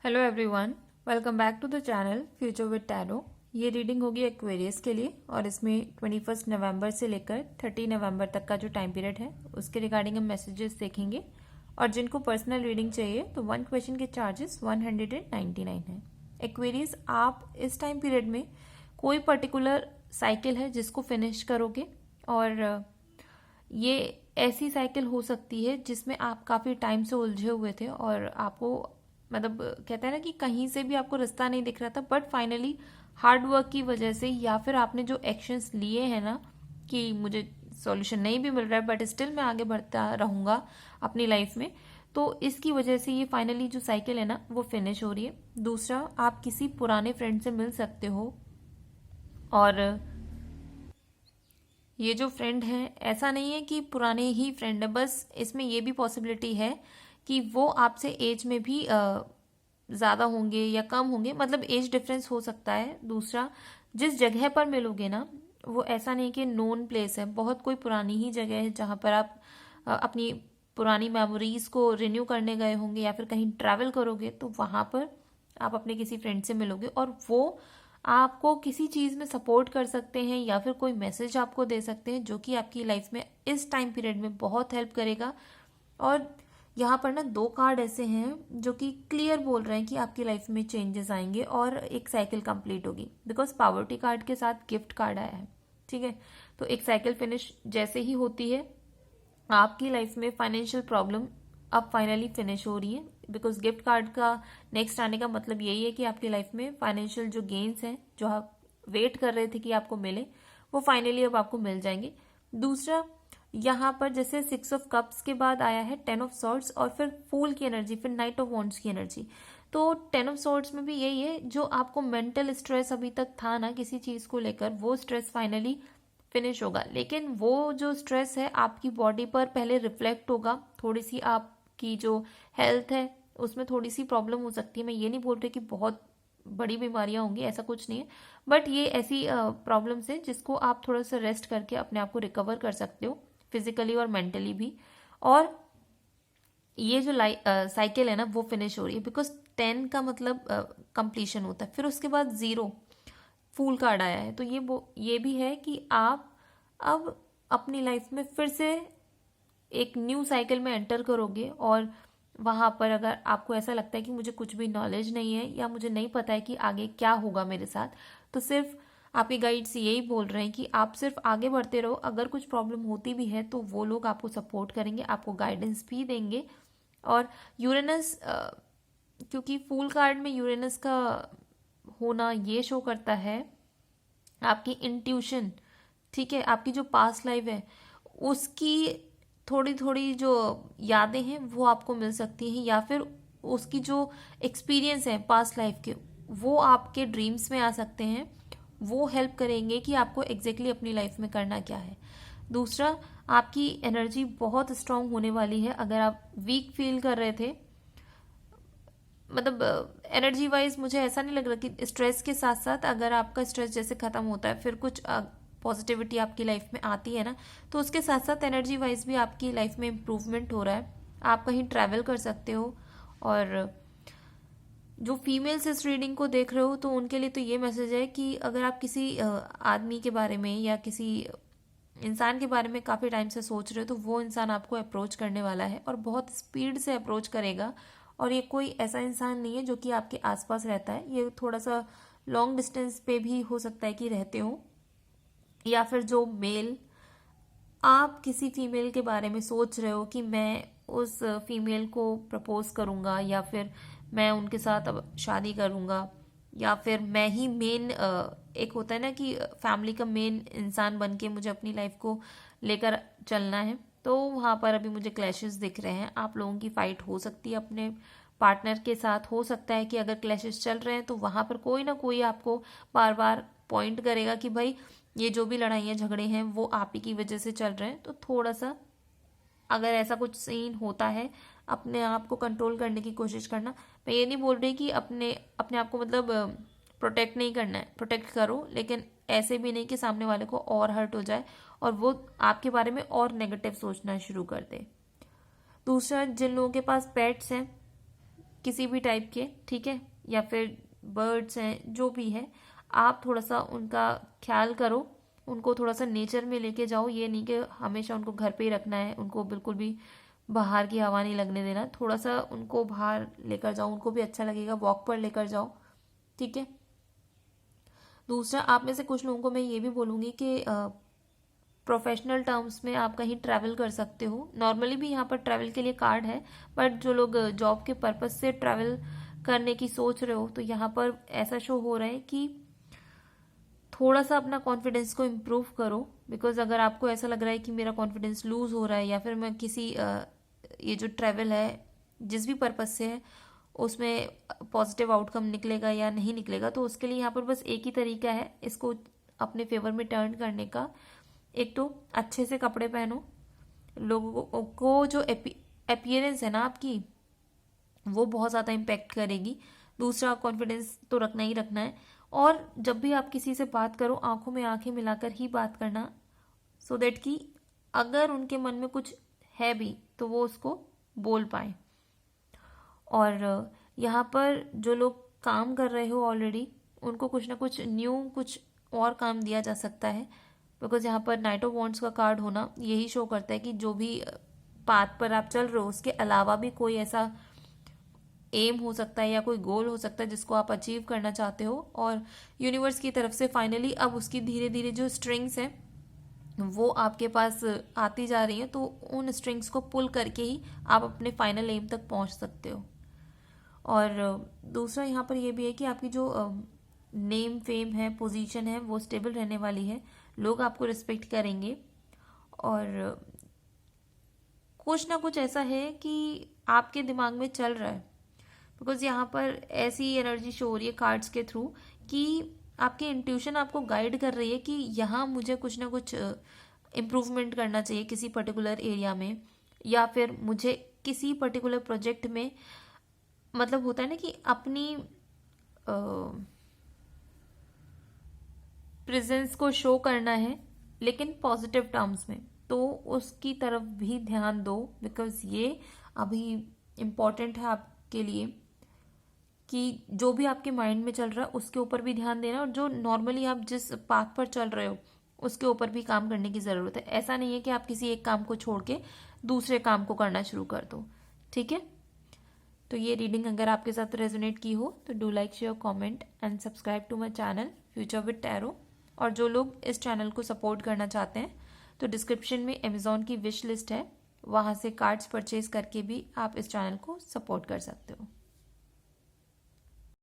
Hello everyone, welcome back to the channel future with tarot. ये reading होगी Aquarius के लिए और इसमें 21 नवंबर से लेकर 30 नवंबर तक का जो टाइम पीरियड है उसके रिगार्डिंग हम मैसेजेस देखेंगे। और जिनको पर्सनल रीडिंग चाहिए तो 1 क्वेश्चन के चार्जेस 199 है। एक्वेरियस, आप इस टाइम पीरियड में कोई पर्टिकुलर साइकिल है जिसको फिनिश करोगे और ये ऐसी साइकिल हो सकती है जिसमें आप काफ़ी टाइम से उलझे हुए थे और आपको मतलब कहते हैं ना कि कहीं से भी आपको रास्ता नहीं दिख रहा था, बट फाइनली हार्ड वर्क की वजह से या फिर आपने जो एक्शंस लिए हैं ना कि मुझे सॉल्यूशन नहीं भी मिल रहा है बट स्टिल मैं आगे बढ़ता रहूँगा अपनी लाइफ में, तो इसकी वजह से ये फाइनली जो साइकिल है ना वो फिनिश हो रही है। दूसरा, आप किसी पुराने फ्रेंड से मिल सकते हो और ये जो फ्रेंड है ऐसा नहीं है कि पुराने ही फ्रेंड है, बस इसमें ये भी पॉसिबिलिटी है कि वो आपसे एज में भी ज़्यादा होंगे या कम होंगे, मतलब एज डिफरेंस हो सकता है। दूसरा, जिस जगह पर मिलोगे ना वो ऐसा नहीं कि नोन प्लेस है, बहुत कोई पुरानी ही जगह है जहाँ पर आप अपनी पुरानी मेमोरीज को रिन्यू करने गए होंगे या फिर कहीं ट्रैवल करोगे तो वहाँ पर आप अपने किसी फ्रेंड से मिलोगे और वो आपको किसी चीज़ में सपोर्ट कर सकते हैं या फिर कोई मैसेज आपको दे सकते हैं जो कि आपकी लाइफ में इस टाइम पीरियड में बहुत हेल्प करेगा। और यहाँ पर ना दो कार्ड ऐसे हैं जो कि क्लियर बोल रहे हैं कि आपकी लाइफ में चेंजेस आएंगे और एक साइकिल कंप्लीट होगी, बिकॉज पावर्टी कार्ड के साथ गिफ्ट कार्ड आया है। ठीक है, तो एक साइकिल फिनिश जैसे ही होती है आपकी लाइफ में फाइनेंशियल प्रॉब्लम अब फाइनली फिनिश हो रही है, बिकॉज गिफ्ट कार्ड का नेक्स्ट आने का मतलब यही है कि आपकी लाइफ में फाइनेंशियल जो गेन्स हैं जो आप वेट कर रहे थे कि आपको मिले वो फाइनली अब आपको मिल जाएंगे। दूसरा, यहाँ पर जैसे 6 ऑफ कप्स के बाद आया है 10 ऑफ सॉर्ड्स और फिर फूल की एनर्जी, फिर नाइट ऑफ वॉन्ड्स की एनर्जी। तो 10 ऑफ सॉर्ड्स में भी यही है, जो आपको मेंटल स्ट्रेस अभी तक था ना किसी चीज को लेकर, वो स्ट्रेस फाइनली फिनिश होगा। लेकिन वो जो स्ट्रेस है आपकी बॉडी पर पहले रिफ्लेक्ट होगा, थोड़ी सी आपकी जो हेल्थ है उसमें थोड़ी सी प्रॉब्लम हो सकती है। मैं ये नहीं बोल रही कि बहुत बड़ी बीमारियां होंगी, ऐसा कुछ नहीं है, बट ये ऐसी प्रॉब्लम्स है जिसको आप थोड़ा सा रेस्ट करके अपने आप को रिकवर कर सकते हो फिजिकली और मेंटली भी। और ये जो साइकिल है ना वो फिनिश हो रही है, बिकॉज 10 का मतलब कंप्लीशन होता है। फिर उसके बाद 0 फूल कार्ड आया है, तो ये भी है कि आप अब अपनी लाइफ में फिर से एक न्यू साइकिल में एंटर करोगे और वहां पर अगर आपको ऐसा लगता है कि मुझे कुछ भी नॉलेज नहीं है या मुझे नहीं पता है कि आगे क्या होगा मेरे साथ, तो सिर्फ आपके गाइड्स यही बोल रहे हैं कि आप सिर्फ आगे बढ़ते रहो। अगर कुछ प्रॉब्लम होती भी है तो वो लोग आपको सपोर्ट करेंगे, आपको गाइडेंस भी देंगे। और यूरेनस, क्योंकि फूल कार्ड में यूरेनस का होना ये शो करता है आपकी इंट्यूशन, ठीक है, आपकी जो पास्ट लाइफ है उसकी थोड़ी थोड़ी जो यादें हैं वो आपको मिल सकती हैं, या फिर उसकी जो एक्सपीरियंस है पास्ट लाइफ के वो आपके ड्रीम्स में आ सकते हैं। वो हेल्प करेंगे कि आपको एग्जैक्टली अपनी लाइफ में करना क्या है। दूसरा, आपकी एनर्जी बहुत स्ट्रांग होने वाली है। अगर आप वीक फील कर रहे थे, मतलब एनर्जी वाइज मुझे ऐसा नहीं लग रहा कि स्ट्रेस के साथ साथ अगर आपका स्ट्रेस जैसे खत्म होता है फिर कुछ पॉजिटिविटी आपकी लाइफ में आती है ना, तो उसके साथ साथ एनर्जी वाइज भी आपकी लाइफ में इम्प्रूवमेंट हो रहा है। आप कहीं ट्रैवल कर सकते हो। और जो फीमेल्स इस रीडिंग को देख रहे हो तो उनके लिए तो ये मैसेज है कि अगर आप किसी आदमी के बारे में या किसी इंसान के बारे में काफ़ी टाइम से सोच रहे हो तो वो इंसान आपको अप्रोच करने वाला है और बहुत स्पीड से अप्रोच करेगा। और ये कोई ऐसा इंसान नहीं है जो कि आपके आसपास रहता है, ये थोड़ा सा लॉन्ग डिस्टेंस पे भी हो सकता है कि रहते हो। या फिर जो मेल, आप किसी फीमेल के बारे में सोच रहे हो कि मैं उस फीमेल को प्रपोज करूंगा या फिर मैं उनके साथ अब शादी करूंगा, या फिर मैं ही मेन, एक होता है ना कि फैमिली का मेन इंसान बन के मुझे अपनी लाइफ को लेकर चलना है, तो वहाँ पर अभी मुझे क्लैशेस दिख रहे हैं। आप लोगों की फाइट हो सकती है अपने पार्टनर के साथ। हो सकता है कि अगर क्लैशेस चल रहे हैं तो वहाँ पर कोई ना कोई आपको बार बार पॉइंट करेगा कि भाई ये जो भी लड़ाइयाँ झगड़े हैं वो आप ही की वजह से चल रहे हैं। तो थोड़ा सा अगर ऐसा कुछ सीन होता है अपने आप को कंट्रोल करने की कोशिश करना। मैं ये नहीं बोल रही कि अपने अपने आप को मतलब प्रोटेक्ट नहीं करना है, प्रोटेक्ट करो, लेकिन ऐसे भी नहीं कि सामने वाले को और हर्ट हो जाए और वो आपके बारे में और नेगेटिव सोचना शुरू कर दे। दूसरा, जिन लोगों के पास पेट्स हैं किसी भी टाइप के, ठीक है, या फिर बर्ड्स हैं, जो भी है, आप थोड़ा सा उनका ख्याल करो, उनको थोड़ा सा नेचर में लेके जाओ। ये नहीं कि हमेशा उनको घर पे ही रखना है, उनको बिल्कुल भी बाहर की हवा नहीं लगने देना, थोड़ा सा उनको बाहर लेकर जाओ, उनको भी अच्छा लगेगा, वॉक पर लेकर जाओ, ठीक है। दूसरा, आप में से कुछ लोगों को मैं ये भी बोलूँगी कि प्रोफेशनल टर्म्स में आप कहीं ट्रैवल कर सकते हो। नॉर्मली भी यहाँ पर ट्रैवल के लिए कार्ड है, बट जो लोग जॉब के पर्पज से ट्रैवल करने की सोच रहे हो, तो यहाँ पर ऐसा शो हो रहा है कि थोड़ा सा अपना कॉन्फिडेंस को इम्प्रूव करो। बिकॉज अगर आपको ऐसा लग रहा है कि मेरा कॉन्फिडेंस लूज हो रहा है, या फिर मैं किसी ये जो ट्रैवल है जिस भी पर्पज से है उसमें पॉजिटिव आउटकम निकलेगा या नहीं निकलेगा, तो उसके लिए यहाँ पर बस एक ही तरीका है इसको अपने फेवर में टर्न करने का। एक तो अच्छे से कपड़े पहनो, लोगों को जो अपीयरेंस है ना आपकी, वो बहुत ज़्यादा इम्पेक्ट करेगी। दूसरा, कॉन्फिडेंस तो रखना ही रखना है, और जब भी आप किसी से बात करो आंखों में आंखें मिलाकर ही बात करना, सो दैट कि अगर उनके मन में कुछ है भी तो वो उसको बोल पाए। और यहाँ पर जो लोग काम कर रहे हो ऑलरेडी, उनको कुछ ना कुछ न्यू, कुछ और काम दिया जा सकता है। बिकॉज यहाँ पर नाइट ऑफ वॉन्ड्स का कार्ड होना यही शो करता है कि जो भी पाथ पर आप चल रहे हो उसके अलावा भी कोई ऐसा एम हो सकता है या कोई गोल हो सकता है जिसको आप अचीव करना चाहते हो, और यूनिवर्स की तरफ से फाइनली अब उसकी धीरे धीरे जो स्ट्रिंग्स हैं वो आपके पास आती जा रही हैं, तो उन स्ट्रिंग्स को पुल करके ही आप अपने फाइनल एम तक पहुंच सकते हो। और दूसरा यहाँ पर ये भी है कि आपकी जो नेम फेम है, पोजीशन है, वो स्टेबल रहने वाली है, लोग आपको रिस्पेक्ट करेंगे। और कुछ ना कुछ ऐसा है कि आपके दिमाग में चल रहा है, बिकॉज यहाँ पर ऐसी एनर्जी शो हो रही है कार्ड्स के थ्रू कि आपकी इंट्यूशन आपको गाइड कर रही है कि यहाँ मुझे कुछ ना कुछ इम्प्रूवमेंट करना चाहिए किसी पर्टिकुलर एरिया में, या फिर मुझे किसी पर्टिकुलर प्रोजेक्ट में, मतलब होता है ना कि अपनी प्रेजेंस को शो करना है लेकिन पॉजिटिव टर्म्स में, तो उसकी तरफ भी ध्यान दो। बिकॉज ये अभी इम्पॉर्टेंट है आपके लिए कि जो भी आपके माइंड में चल रहा है उसके ऊपर भी ध्यान देना, और जो नॉर्मली आप जिस पाथ पर चल रहे हो उसके ऊपर भी काम करने की ज़रूरत है। ऐसा नहीं है कि आप किसी एक काम को छोड़ के दूसरे काम को करना शुरू कर दो, ठीक है। तो ये रीडिंग अगर आपके साथ रेजोनेट की हो तो do like, share, comment and subscribe to my channel future with tarot. और जो लोग इस चैनल को सपोर्ट करना चाहते हैं तो डिस्क्रिप्शन में अमेजोन की विश लिस्ट है, वहाँ से कार्ड्स परचेज करके भी आप इस चैनल को सपोर्ट कर सकते हो।